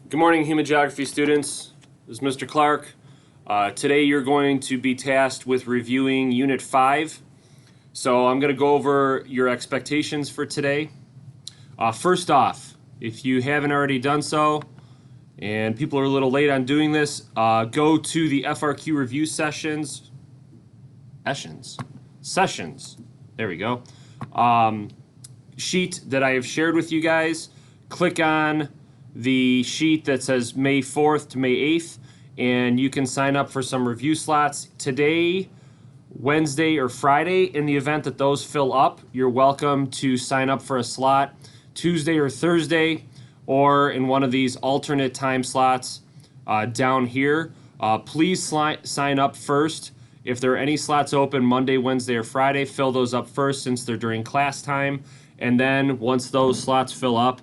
Good morning, human geography students. This is Mr. Clark. Today you're going to be tasked with reviewing Unit 5. So I'm going to go over your expectations for today. First off, if you haven't already done so, and people are a little late on doing this, go to the FRQ review sessions. There we go. Sheet that I have shared with you guys. Click on the sheet that says May 4th to May 8th, and you can sign up for some review slots today, Wednesday, or Friday. In the event that those fill up, you're welcome to sign up for a slot Tuesday or Thursday, or in one of these alternate time slots down here. Please sign up first. If there are any slots open Monday, Wednesday, or Friday, fill those up first since they're during class time. And then once those slots fill up,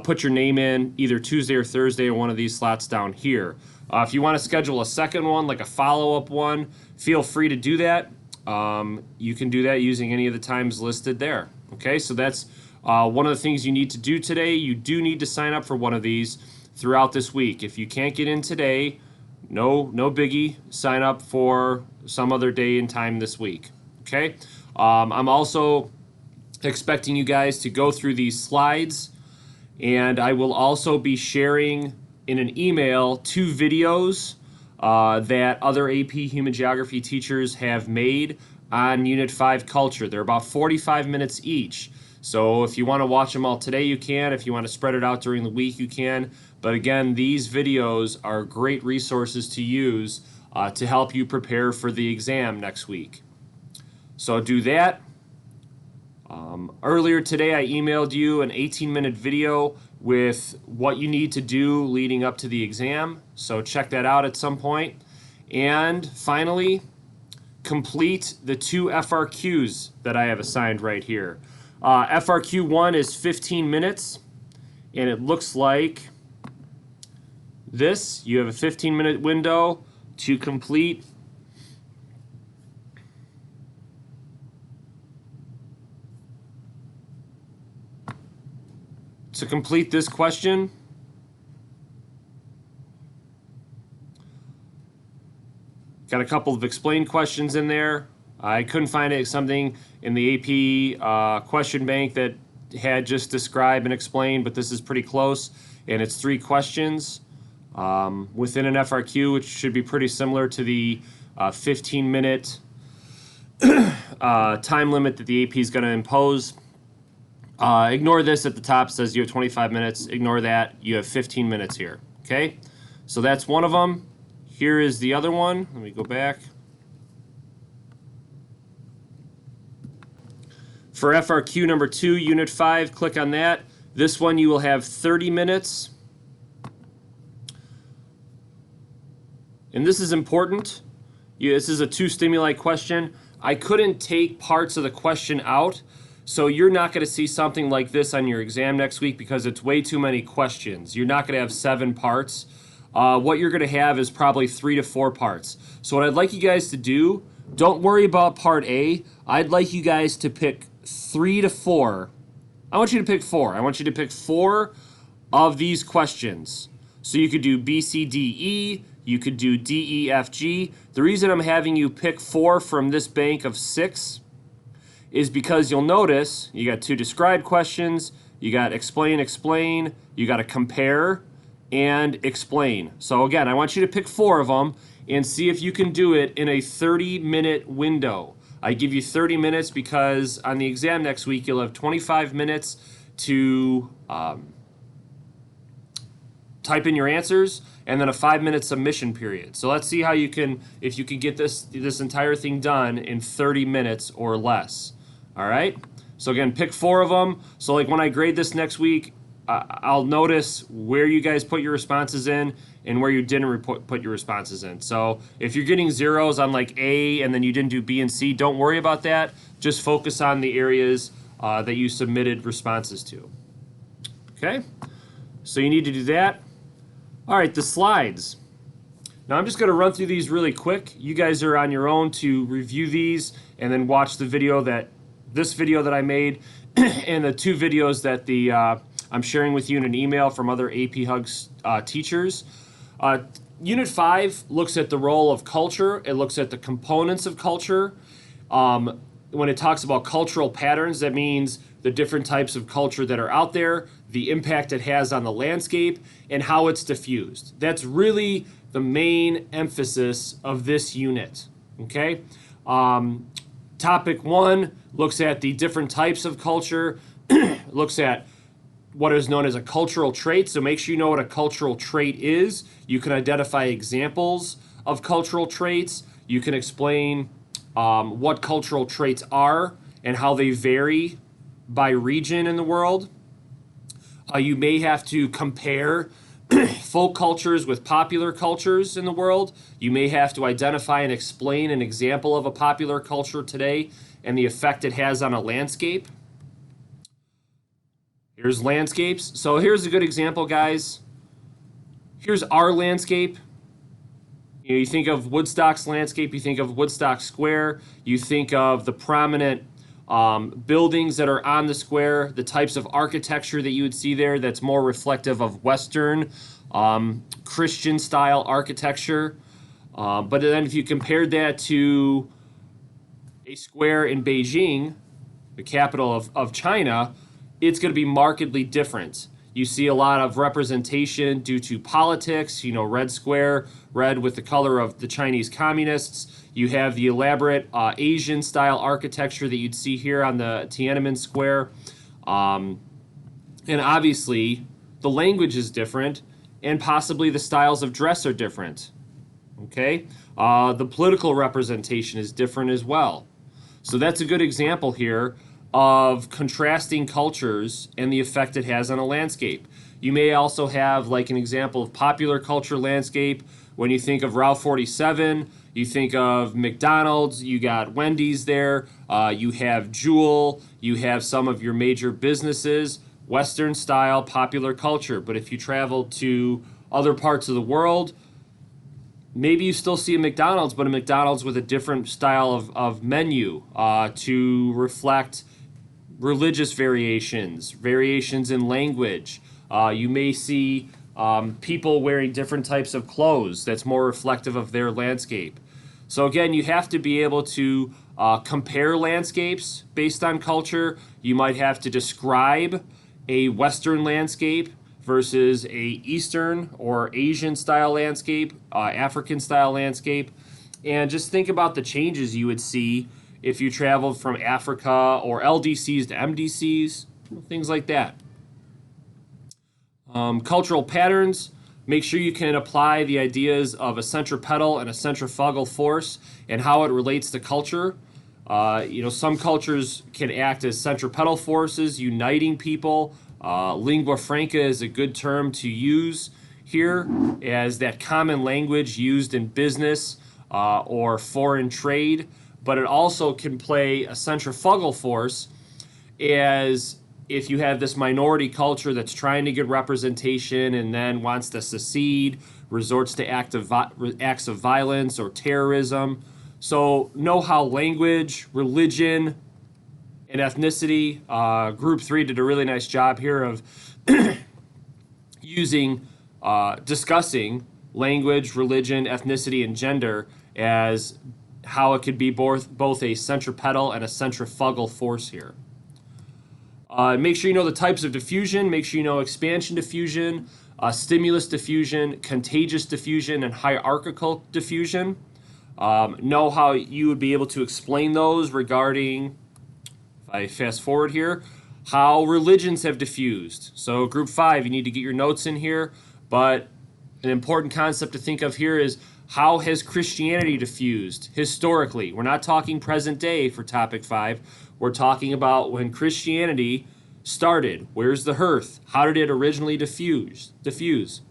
put your name in either Tuesday or Thursday or one of these slots down here. If you want to schedule a second one, like a follow-up one, feel free to do that. You can do that using any of the times listed there. Okay, so that's one of the things you need to do today. You do need to sign up for one of these throughout this week. If you can't get in today, no biggie. Sign up for some other day and time this week. Okay, I'm also expecting you guys to go through these slides, and I will also be sharing in an email 2 videos that other AP Human Geography teachers have made on Unit 5 Culture. They're about 45 minutes each. So if you want to watch them all today, you can. If you want to spread it out during the week, you can. But again, these videos are great resources to use to help you prepare for the exam next week. So do that. Earlier today, I emailed you an 18-minute video with what you need to do leading up to the exam. So check that out at some point. And finally, complete the 2 FRQs that I have assigned right here. FRQ 1 is 15 minutes, and it looks like this. You have a 15-minute window to complete this question. Got a couple of explained questions in there. I couldn't find something in the AP question bank that had just describe and explain, but this is pretty close, and it's 3 questions within an FRQ, which should be pretty similar to the 15-minute time limit that the AP is going to impose. Ignore this at the top, says you have 25 minutes. Ignore that. You have 15 minutes here. Okay? So that's one of them. Here is the other one. Let me go back. For FRQ number 2, Unit 5, click on that. This one you will have 30 minutes. And this is important. This is a 2 stimuli question. I couldn't take parts of the question out. So you're not going to see something like this on your exam next week because it's way too many questions. You're not going to have 7 parts. What you're going to have is probably 3 to 4 parts. So what I'd like you guys to do, don't worry about part A. I'd like you guys to pick 3 to 4. I want you to pick 4. I want you to pick 4 of these questions. So you could do B, C, D, E. You could do D, E, F, G. The reason I'm having you pick 4 from this bank of 6 is because you'll notice you got 2 describe questions, you got explain, you got to compare and explain. So again, I want you to pick 4 of them and see if you can do it in a 30-minute window. I give you 30 minutes because on the exam next week you'll have 25 minutes to type in your answers and then a 5-minute submission period. So let's see how you can, if you can get this entire thing done in 30 minutes or less. All right, so again, pick 4 of them. So like when I grade this next week, I'll notice where you guys put your responses in and where you didn't put your responses in. So if you're getting zeros on like A and then you didn't do B and C, don't worry about that. Just focus on the areas that you submitted responses to. Okay, so you need to do that. All right, the slides. Now I'm just going to run through these really quick. You guys are on your own to review these and then watch the video this video that I made and the 2 videos that the I'm sharing with you in an email from other AP Hugs teachers. Unit 5 looks at the role of culture. It looks at the components of culture. When it talks about cultural patterns, that means the different types of culture that are out there, the impact it has on the landscape, and how it's diffused. That's really the main emphasis of this unit, okay? Topic 1 looks at the different types of culture, looks at what is known as a cultural trait. So make sure you know what a cultural trait is. You can identify examples of cultural traits. You can explain what cultural traits are and how they vary by region in the world. You may have to compare folk cultures with popular cultures in the world. You may have to identify and explain an example of a popular culture today and the effect it has on a landscape. Here's landscapes. So here's a good example, guys. Here's our landscape. You think of Woodstock's landscape, you think of Woodstock Square, you think of the prominent buildings that are on the square, the types of architecture that you would see there that's more reflective of Western Christian-style architecture. But then if you compared that to a square in Beijing, the capital of China, it's going to be markedly different. You see a lot of representation due to politics, red square, red with the color of the Chinese communists. You have the elaborate Asian-style architecture that you'd see here on the Tiananmen Square. And obviously, the language is different, and possibly the styles of dress are different. Okay? The political representation is different as well. So that's a good example here of contrasting cultures and the effect it has on a landscape. You may also have like an example of popular culture landscape. When you think of Route 47, you think of McDonald's, you got Wendy's there, you have Jewel, you have some of your major businesses, Western style popular culture. But if you travel to other parts of the world, maybe you still see a McDonald's, but a McDonald's with a different style of menu to reflect religious variations in language. You may see people wearing different types of clothes that's more reflective of their landscape. So again, you have to be able to compare landscapes based on culture. You might have to describe a Western landscape versus a Eastern or Asian style landscape, African style landscape. And just think about the changes you would see if you traveled from Africa or LDCs to MDCs, things like that. Cultural patterns. Make sure you can apply the ideas of a centripetal and a centrifugal force and how it relates to culture. Some cultures can act as centripetal forces, uniting people. Lingua franca is a good term to use here as that common language used in business or foreign trade. But it also can play a centrifugal force as if you have this minority culture that's trying to get representation and then wants to secede, resorts to acts of violence or terrorism. So know how language, religion, and ethnicity, Group 3 did a really nice job here of discussing language, religion, ethnicity, and gender as how it could be both a centripetal and a centrifugal force here. Make sure you know the types of diffusion. Make sure you know expansion diffusion, stimulus diffusion, contagious diffusion, and hierarchical diffusion. Know how you would be able to explain those regarding, if I fast forward here, how religions have diffused. So Group 5, you need to get your notes in here, but an important concept to think of here is how has Christianity diffused historically? We're not talking present day for topic 5. We're talking about when Christianity started. Where's the hearth? How did it originally diffuse?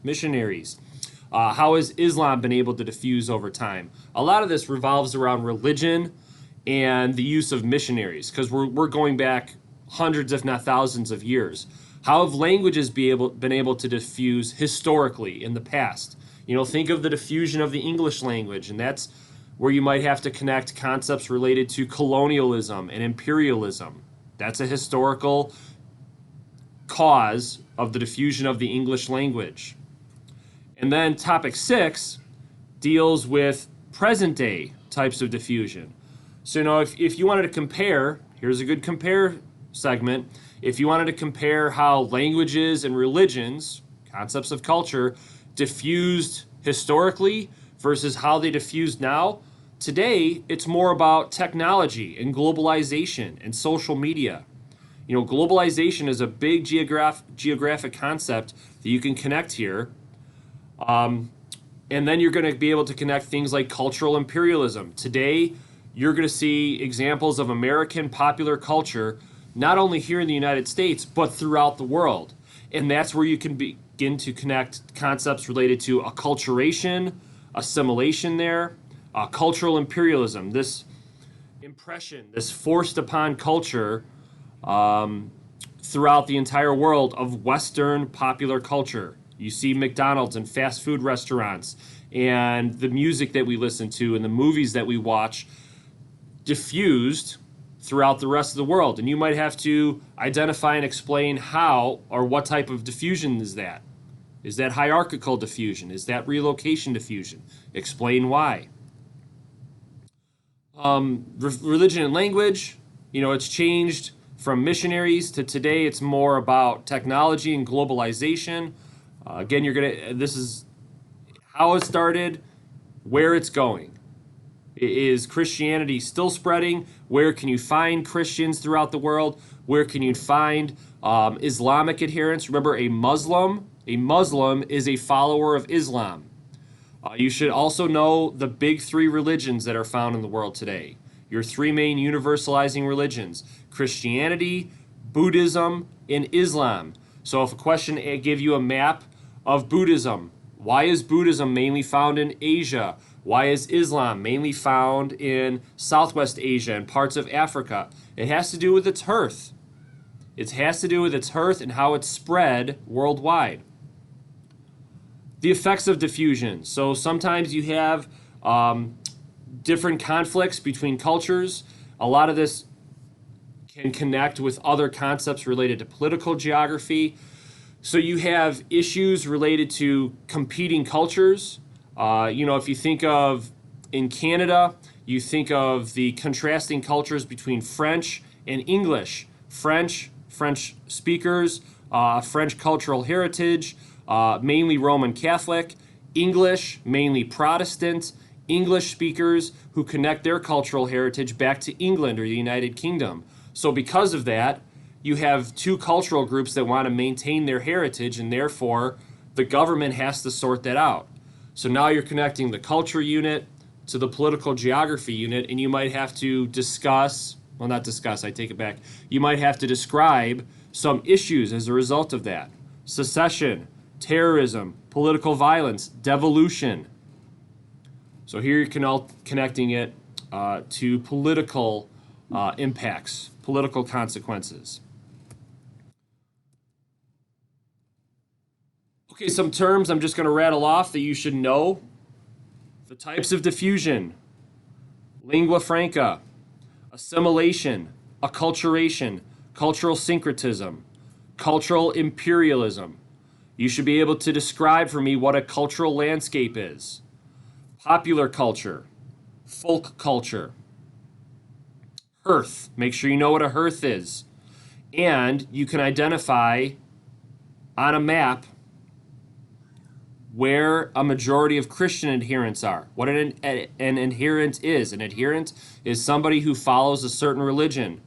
Missionaries. How has Islam been able to diffuse over time? A lot of this revolves around religion and the use of missionaries, because we're going back hundreds, if not thousands of years. How have languages been able to diffuse historically in the past? Think of the diffusion of the English language, and that's where you might have to connect concepts related to colonialism and imperialism. That's a historical cause of the diffusion of the English language. And then topic 6 deals with present day types of diffusion. So, if you wanted to compare, here's a good compare segment. If you wanted to compare how languages and religions, concepts of culture, diffused historically versus how they diffuse now, today it's more about technology and globalization and social media. Globalization is a big geographic concept that you can connect here. And then you're going to be able to connect things like cultural imperialism. Today, you're going to see examples of American popular culture, not only here in the United States, but throughout the world. And that's where you can begin to connect concepts related to acculturation, assimilation there, cultural imperialism, this impression, this forced upon culture throughout the entire world of Western popular culture. You see McDonald's and fast food restaurants and the music that we listen to and the movies that we watch diffused throughout the rest of the world. And you might have to identify and explain how or what type of diffusion is that. Is that hierarchical diffusion? Is that relocation diffusion? Explain why. Religion and language, it's changed from missionaries to today. It's more about technology and globalization. Again, this is how it started, where it's going. Is Christianity still spreading? Where can you find Christians throughout the world? Where can you find Islamic adherents? Remember, a Muslim is a follower of Islam. You should also know the big 3 religions that are found in the world today. Your 3 main universalizing religions: Christianity, Buddhism, and Islam. So if a question gave you a map of Buddhism, why is Buddhism mainly found in Asia? Why is Islam mainly found in Southwest Asia and parts of Africa? It has to do with its hearth. It has to do with its hearth and how it's spread worldwide. The effects of diffusion. So sometimes you have different conflicts between cultures. A lot of this can connect with other concepts related to political geography. So you have issues related to competing cultures. If you think of in Canada, you think of the contrasting cultures between French and English. French speakers, French cultural heritage, mainly Roman Catholic. English, mainly Protestant. English speakers who connect their cultural heritage back to England or the United Kingdom. So because of that, you have 2 cultural groups that want to maintain their heritage, and therefore the government has to sort that out. So now you're connecting the culture unit to the political geography unit, and you might have to you might have to describe some issues as a result of that. Secession, terrorism, political violence, devolution. So here you're connecting it to political impacts, political consequences. Okay, some terms I'm just going to rattle off that you should know. The types of diffusion: lingua franca, assimilation, acculturation, cultural syncretism, cultural imperialism. You should be able to describe for me what a cultural landscape is. Popular culture, folk culture, hearth. Make sure you know what a hearth is. And you can identify on a map where a majority of Christian adherents are. What an adherent is. An adherent is somebody who follows a certain religion.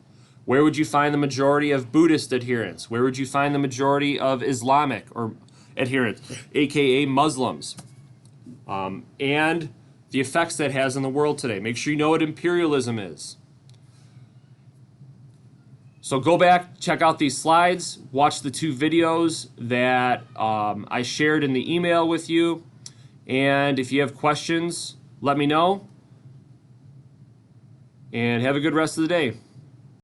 Where would you find the majority of Buddhist adherents? Where would you find the majority of Islamic or adherents, aka Muslims? And the effects that has in the world today. Make sure you know what imperialism is. So go back, check out these slides, watch the 2 videos that I shared in the email with you. And if you have questions, let me know. And have a good rest of the day.